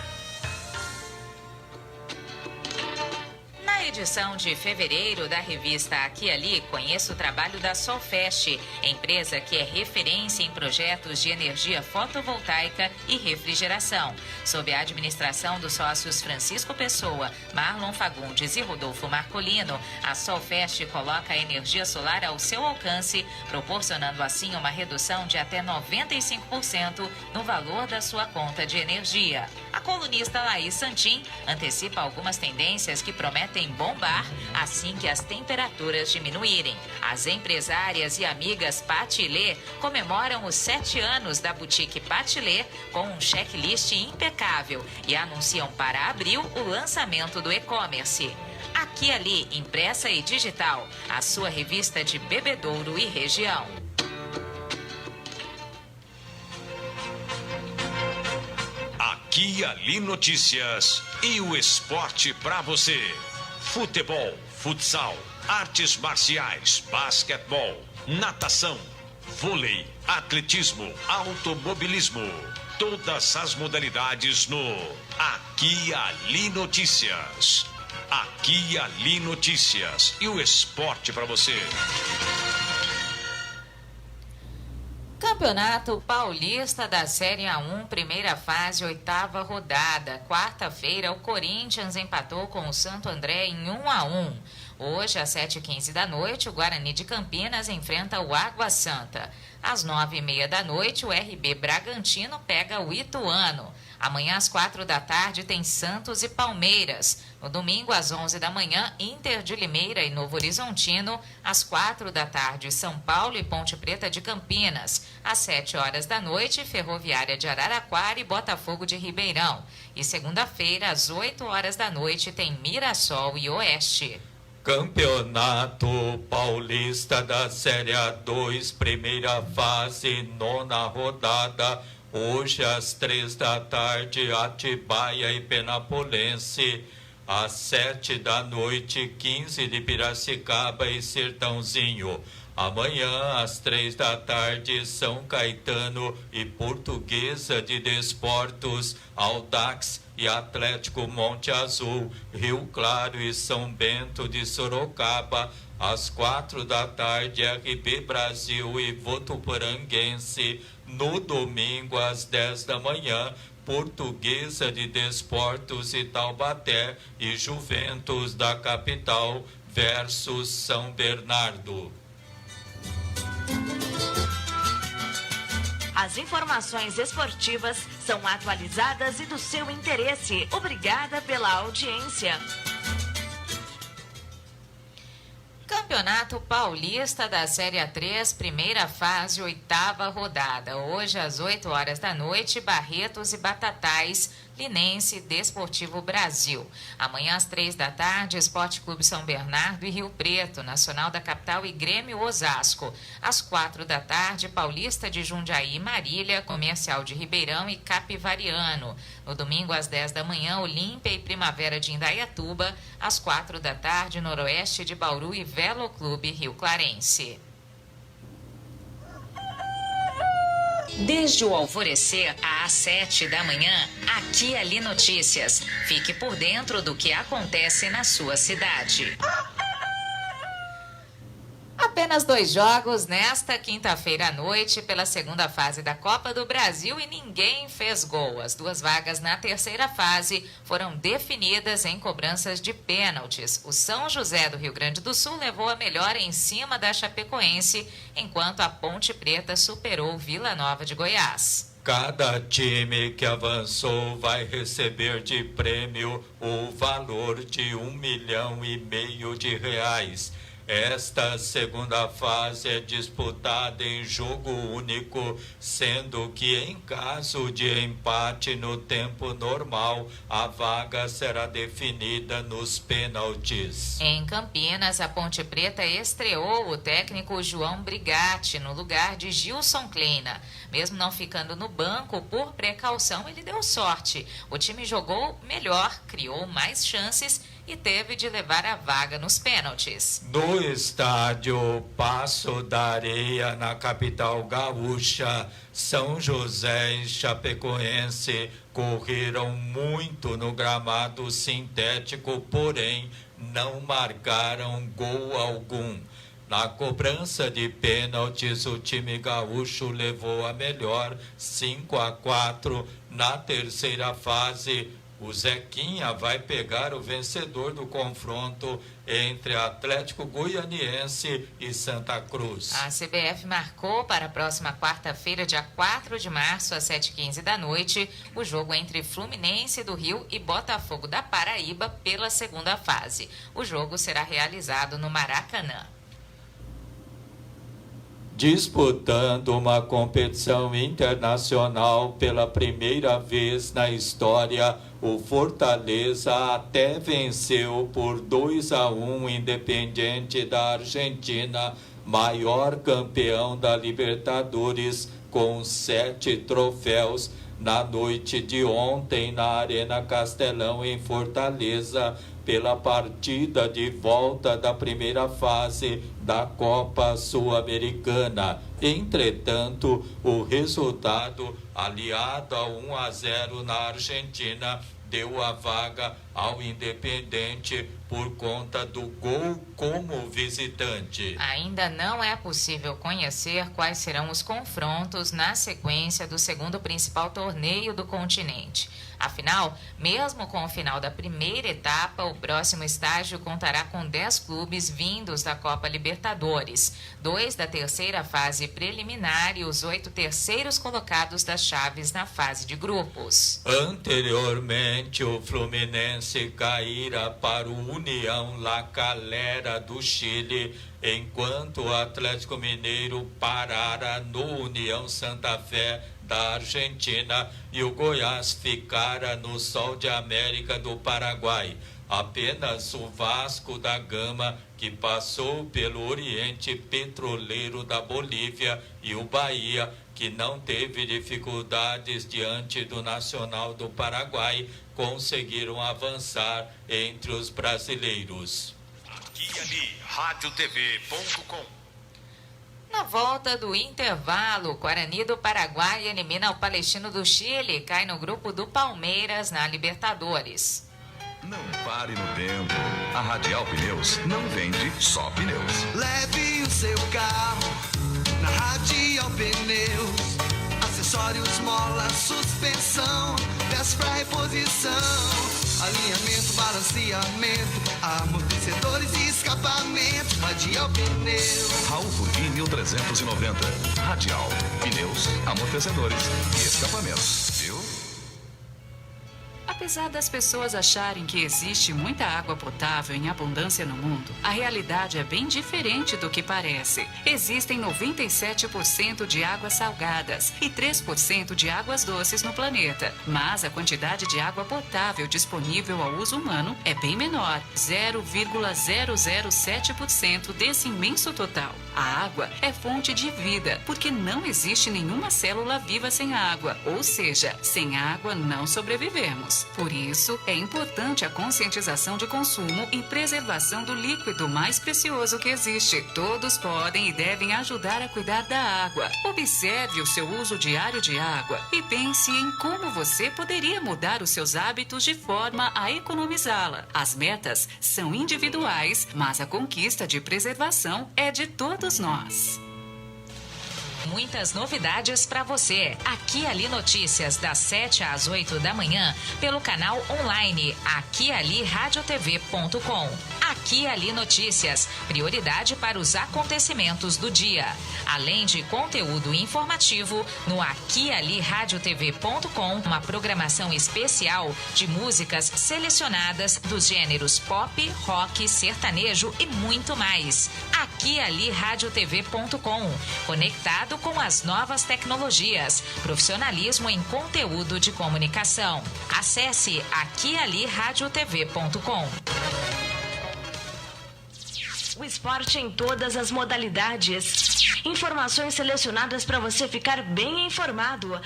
Na edição de fevereiro da revista Aqui e Ali, conheça o trabalho da Solfest, empresa que é referência em projetos de energia fotovoltaica e refrigeração. Sob a administração dos sócios Francisco Pessoa, Marlon Fagundes e Rodolfo Marcolino, a Solfest coloca a energia solar ao seu alcance, proporcionando assim uma redução de até 95% no valor da sua conta de energia. A colunista Laís Santin antecipa algumas tendências que prometem bombar assim que as temperaturas diminuírem. As empresárias e amigas Patilê comemoram os 7 anos da boutique Patilê com um checklist impecável e anunciam para abril o lançamento do e-commerce. Aqui e Ali, impressa e digital, a sua revista de Bebedouro e região. Aqui e Ali Notícias e o esporte para você. Futebol, futsal, artes marciais, basquetebol, natação, vôlei, atletismo, automobilismo. Todas as modalidades no Aqui e Ali Notícias. Aqui e Ali Notícias e o esporte para você. Campeonato Paulista da Série A1, primeira fase, 8ª rodada. Quarta-feira, o Corinthians empatou com o Santo André em 1-1. Hoje, às 7h15 da noite, o Guarani de Campinas enfrenta o Água Santa. Às 9h30 da noite, o RB Bragantino pega o Ituano. Amanhã, às 4 da tarde, tem Santos e Palmeiras. No domingo, às 11 da manhã, Inter de Limeira e Novo Horizontino. Às 4 da tarde, São Paulo e Ponte Preta de Campinas. Às 7 horas da noite, Ferroviária de Araraquara e Botafogo de Ribeirão. E segunda-feira, às 8 horas da noite, tem Mirassol e Oeste. Campeonato Paulista da Série A2, primeira fase, 9ª rodada. Hoje, às 3 da tarde, Atibaia e Penapolense. Às 7 da noite, 15 de Piracicaba e Sertãozinho. Amanhã, às 3 da tarde, São Caetano e Portuguesa de Desportos, Audax e Atlético Monte Azul, Rio Claro e São Bento de Sorocaba. Às 4 da tarde, RB Brasil e Votuporanguense. No domingo, às 10 da manhã, Portuguesa de Desportos e Taubaté e Juventus da Capital versus São Bernardo. As informações esportivas são atualizadas e do seu interesse. Obrigada pela audiência. Campeonato Paulista da Série A3, primeira fase, 8ª rodada. Hoje, às 8 horas da noite, Barretos e Batatais, Linense e Desportivo Brasil. Amanhã, às 3 da tarde, Esporte Clube São Bernardo e Rio Preto, Nacional da Capital e Grêmio Osasco. Às 4 da tarde, Paulista de Jundiaí e Marília, Comercial de Ribeirão e Capivariano. No domingo, às 10 da manhã, Olímpia e Primavera de Indaiatuba. Às 4 da tarde, Noroeste de Bauru e Velo Clube Rio Clarense. Desde o alvorecer às 7 da manhã, Aqui Ali Notícias. Fique por dentro do que acontece na sua cidade. Apenas 2 jogos nesta quinta-feira à noite pela segunda fase da Copa do Brasil e ninguém fez gol. As 2 vagas na terceira fase foram definidas em cobranças de pênaltis. O São José do Rio Grande do Sul levou a melhor em cima da Chapecoense, enquanto a Ponte Preta superou Vila Nova de Goiás. Cada time que avançou vai receber de prêmio o valor de R$1,5 milhão. Esta segunda fase é disputada em jogo único, sendo que em caso de empate no tempo normal, a vaga será definida nos pênaltis. Em Campinas, a Ponte Preta estreou o técnico João Brigatti no lugar de Gilson Kleina. Mesmo não ficando no banco por precaução, ele deu sorte. O time jogou melhor, criou mais chances e teve de levar a vaga nos pênaltis. No estádio Passo da Areia, na capital gaúcha, São José e Chapecoense correram muito no gramado sintético, porém não marcaram gol algum. Na cobrança de pênaltis, o time gaúcho levou a melhor, 5-4. Na terceira fase, o Zequinha vai pegar o vencedor do confronto entre Atlético Goianiense e Santa Cruz. A CBF marcou para a próxima quarta-feira, dia 4 de março, às 7h15 da noite, o jogo entre Fluminense do Rio e Botafogo da Paraíba pela segunda fase. O jogo será realizado no Maracanã. Disputando uma competição internacional pela primeira vez na história, o Fortaleza até venceu por 2-1 Independiente da Argentina, maior campeão da Libertadores, com 7 troféus, na noite de ontem na Arena Castelão, em Fortaleza, pela partida de volta da primeira fase da Copa Sul-Americana. Entretanto, o resultado, aliado a 1-0 na Argentina, deu a vaga ao Independente por conta do gol como visitante. Ainda não é possível conhecer quais serão os confrontos na sequência do segundo principal torneio do continente. Afinal, mesmo com o final da primeira etapa, o próximo estágio contará com 10 clubes vindos da Copa Libertadores, 2 da terceira fase preliminar e os 8 terceiros colocados das chaves na fase de grupos. Anteriormente, o Fluminense caíra para o União La Calera do Chile, enquanto o Atlético Mineiro parara no União Santa Fé da Argentina e o Goiás ficara no Sol de América do Paraguai. Apenas o Vasco da Gama, que passou pelo Oriente Petroleiro da Bolívia, e o Bahia, que não teve dificuldades diante do Nacional do Paraguai, conseguiram avançar entre os brasileiros. Aqui e ali, radiotv.com. Na volta do intervalo, o Guarani do Paraguai elimina o Palestino do Chile e cai no grupo do Palmeiras na Libertadores. Não pare no tempo. A Radial Pneus não vende só pneus. Leve o seu carro na Radial Pneus. Acessórios, mola, suspensão, peças pra reposição, alinhamento, balanceamento, amortecedores e escapamento. Radial Pneus. Raul Furguim 1390. Radial Pneus, amortecedores e escapamentos. Viu? Apesar das pessoas acharem que existe muita água potável em abundância no mundo, a realidade é bem diferente do que parece. Existem 97% de águas salgadas e 3% de águas doces no planeta, mas a quantidade de água potável disponível ao uso humano é bem menor, 0,007% desse imenso total. A água é fonte de vida, porque não existe nenhuma célula viva sem água, ou seja, sem água não sobrevivemos. Por isso, é importante a conscientização de consumo e preservação do líquido mais precioso que existe. Todos podem e devem ajudar a cuidar da água. Observe o seu uso diário de água e pense em como você poderia mudar os seus hábitos de forma a economizá-la. As metas são individuais, mas a conquista de preservação é de todos nós. Muitas novidades para você. Aqui Ali Notícias, das 7 às 8 da manhã, pelo canal online aquialiradiotv.com. Aqui Ali Notícias, prioridade para os acontecimentos do dia. Além de conteúdo informativo, no aquialiradiotv.com, uma programação especial de músicas selecionadas dos gêneros pop, rock, sertanejo e muito mais. Aquialiradiotv.com, conectado com as novas tecnologias, profissionalismo em conteúdo de comunicação. Acesse aquialiradiotv.com. O esporte em todas as modalidades. Informações selecionadas para você ficar bem informado.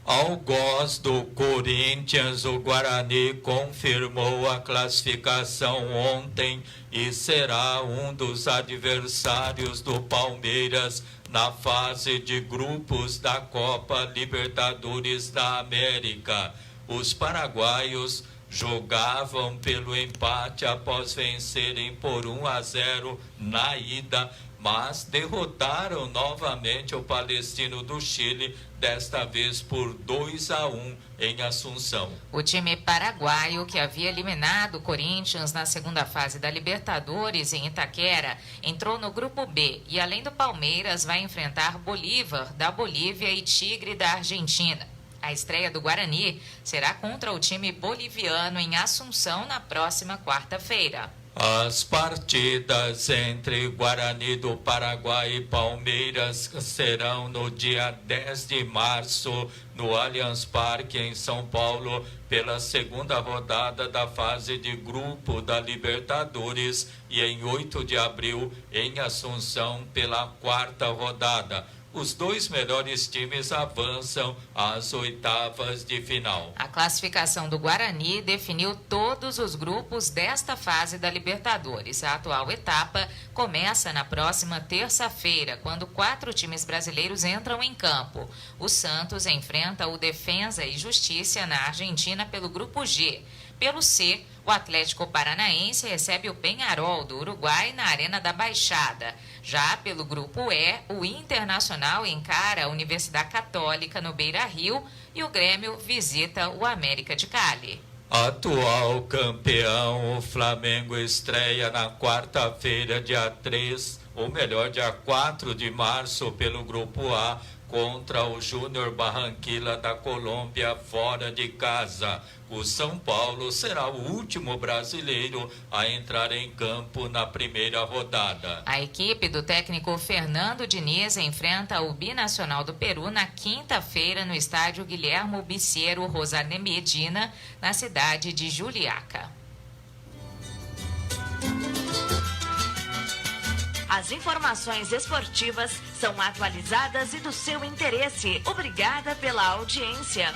Ao gosto do Corinthians, o Guarani confirmou a classificação ontem e será um dos adversários do Palmeiras na fase de grupos da Copa Libertadores da América. Os paraguaios jogavam pelo empate após vencerem por 1-0 na ida, mas derrotaram novamente o Palestino do Chile, desta vez por 2-1 em Assunção. O time paraguaio, que havia eliminado o Corinthians na segunda fase da Libertadores em Itaquera, entrou no grupo B e, além do Palmeiras, vai enfrentar Bolívar da Bolívia e Tigre da Argentina. A estreia do Guarani será contra o time boliviano em Assunção na próxima quarta-feira. As partidas entre Guarani do Paraguai e Palmeiras serão no dia 10 de março, no Allianz Parque, em São Paulo, pela segunda rodada da fase de grupo da Libertadores, e em 8 de abril, em Assunção, pela quarta rodada. Os dois melhores times avançam às oitavas de final. A classificação do Guarani definiu todos os grupos desta fase da Libertadores. A atual etapa começa na próxima terça-feira, quando 4 times brasileiros entram em campo. O Santos enfrenta o Defensa e Justiça na Argentina pelo grupo G. Pelo C, o Atlético Paranaense recebe o Peñarol do Uruguai na Arena da Baixada. Já pelo grupo E, o Internacional encara a Universidade Católica no Beira-Rio e o Grêmio visita o América de Cali. Atual campeão, o Flamengo estreia na quarta-feira, dia 3, ou melhor, dia 4 de março, pelo grupo A, contra o Júnior Barranquilla da Colômbia, fora de casa. O São Paulo será o último brasileiro a entrar em campo na primeira rodada. A equipe do técnico Fernando Diniz enfrenta o Binacional do Peru na quinta-feira no estádio Guilhermo Biciero Rosane Medina, na cidade de Juliaca. As informações esportivas são atualizadas e do seu interesse. Obrigada pela audiência.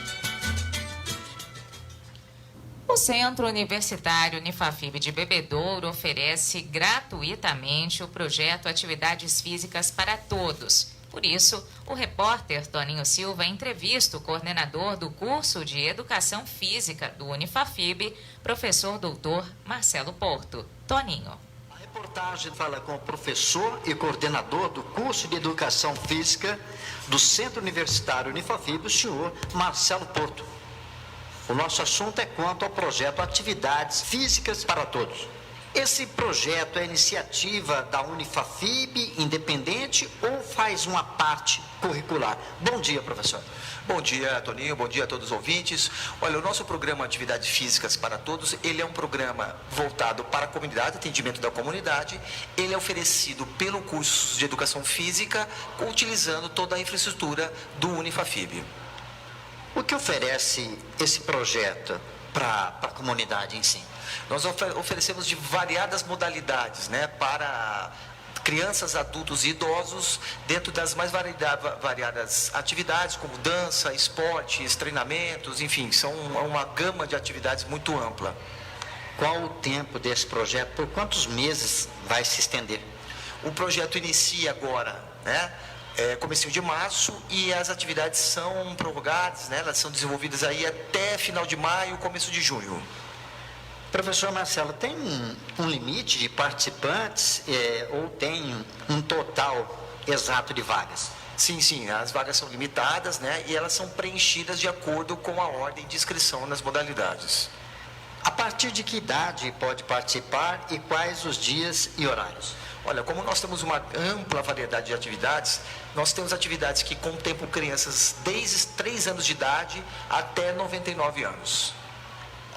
O Centro Universitário Unifafib de Bebedouro oferece gratuitamente o projeto Atividades Físicas para Todos. Por isso, o repórter Toninho Silva entrevista o coordenador do curso de Educação Física do Unifafib, professor doutor Marcelo Porto. Toninho. A reportagem fala com o professor e coordenador do curso de Educação Física do Centro Universitário Unifafib, o senhor Marcelo Porto. O nosso assunto é quanto ao projeto Atividades Físicas para Todos. Esse projeto é iniciativa da Unifafib, independente, ou faz uma parte curricular? Bom dia, professor. Bom dia, Toninho. Bom dia a todos os ouvintes. Olha, o nosso programa Atividades Físicas para Todos, ele é um programa voltado para a comunidade, atendimento da comunidade. Ele é oferecido pelo curso de Educação Física, utilizando toda a infraestrutura do Unifafib. O que oferece esse projeto para a comunidade em si? Nós oferecemos de variadas modalidades, né, para crianças, adultos e idosos, dentro das mais variadas atividades, como dança, esportes, treinamentos, enfim, são uma gama de atividades muito ampla. Qual o tempo desse projeto? Por quantos meses vai se estender? O projeto inicia agora, né? Comecinho de março, e as atividades são prorrogadas, né? Elas são desenvolvidas aí até final de maio, começo de junho. Professor Marcelo, tem um limite de participantes ou tem um total exato de vagas? Sim, as vagas são limitadas, né? E elas são preenchidas de acordo com a ordem de inscrição nas modalidades. A partir de que idade pode participar e quais os dias e horários? Olha, como nós temos uma ampla variedade de atividades, nós temos atividades que contemplam crianças desde 3 anos de idade até 99 anos.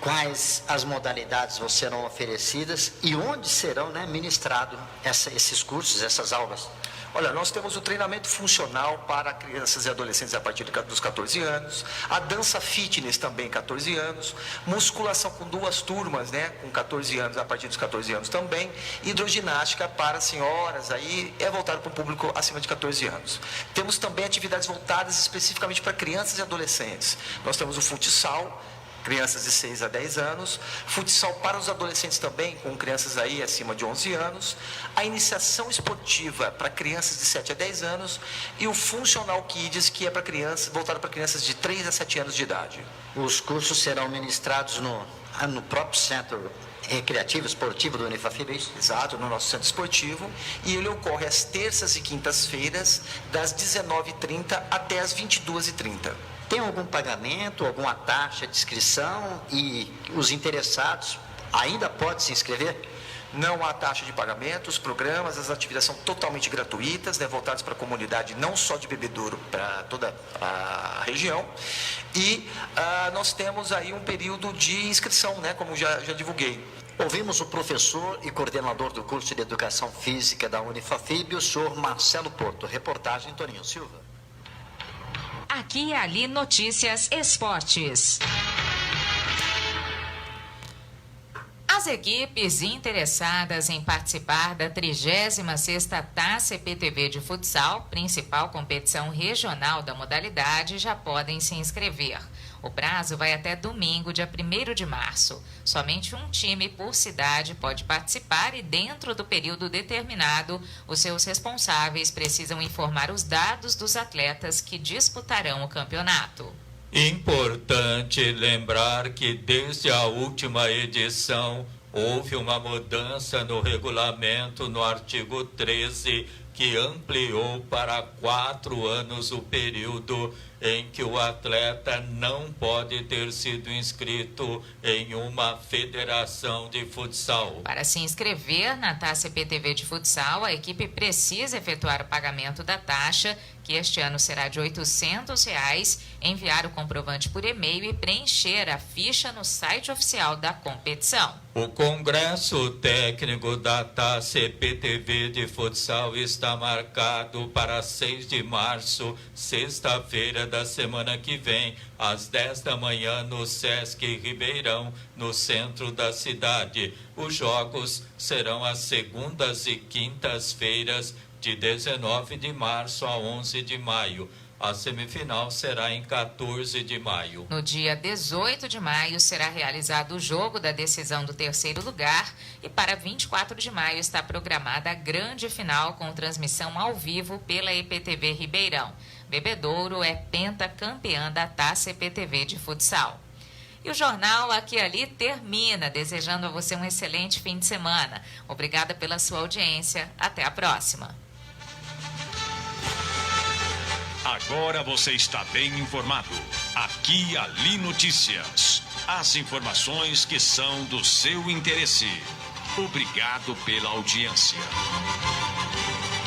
Quais as modalidades serão oferecidas e onde serão, né, ministrados esses cursos, essas aulas? Olha, nós temos o treinamento funcional para crianças e adolescentes a partir dos 14 anos, a dança fitness também 14 anos, musculação com 2 turmas, né, com 14 anos a partir dos 14 anos também, hidroginástica para senhoras, aí é voltado para o público acima de 14 anos. Temos também atividades voltadas especificamente para crianças e adolescentes. Nós temos o futsal, crianças de 6 a 10 anos, futsal para os adolescentes também, com crianças aí acima de 11 anos, a iniciação esportiva para crianças de 7 a 10 anos e o Funcional Kids, que é para crianças, voltado para crianças de 3 a 7 anos de idade. Os cursos serão ministrados no próprio centro recreativo, esportivo do Unifafib? Exato, no nosso centro esportivo, e ele ocorre às terças e quintas-feiras, das 19h30 até as 22h30. Tem algum pagamento, alguma taxa de inscrição e os interessados ainda podem se inscrever? Não há taxa de pagamento, os programas, as atividades são totalmente gratuitas, né, voltadas para a comunidade, não só de Bebedouro, para toda a região. E nós temos aí um período de inscrição, né, como já divulguei. Ouvimos o professor e coordenador do curso de Educação Física da Unifafib, o senhor Marcelo Porto. Reportagem Toninho Silva. Aqui e ali Notícias Esportes. As equipes interessadas em participar da 36ª Taça EPTV de Futsal, principal competição regional da modalidade, já podem se inscrever. O prazo vai até domingo, dia 1º de março. Somente um time por cidade pode participar e, dentro do período determinado, os seus responsáveis precisam informar os dados dos atletas que disputarão o campeonato. Importante lembrar que desde a última edição houve uma mudança no regulamento no artigo 13 que ampliou para 4 anos o período em que o atleta não pode ter sido inscrito em uma federação de futsal. Para se inscrever na Taça EPTV de Futsal, a equipe precisa efetuar o pagamento da taxa, que este ano será de R$ 800, enviar o comprovante por e-mail e preencher a ficha no site oficial da competição. O Congresso Técnico da Taça EPTV de Futsal está marcado para 6 de março, sexta-feira da semana que vem, às 10 da manhã, no Sesc Ribeirão, no centro da cidade. Os jogos serão às segundas e quintas-feiras, de 19 de março a 11 de maio. A semifinal será em 14 de maio. No dia 18 de maio será realizado o jogo da decisão do 3º lugar e para 24 de maio está programada a grande final com transmissão ao vivo pela EPTV Ribeirão. Bebedouro é pentacampeã da Taça EPTV de Futsal. E o jornal Aqui e Ali termina, desejando a você um excelente fim de semana. Obrigada pela sua audiência. Até a próxima. Agora você está bem informado. Aqui e Ali Notícias. As informações que são do seu interesse. Obrigado pela audiência.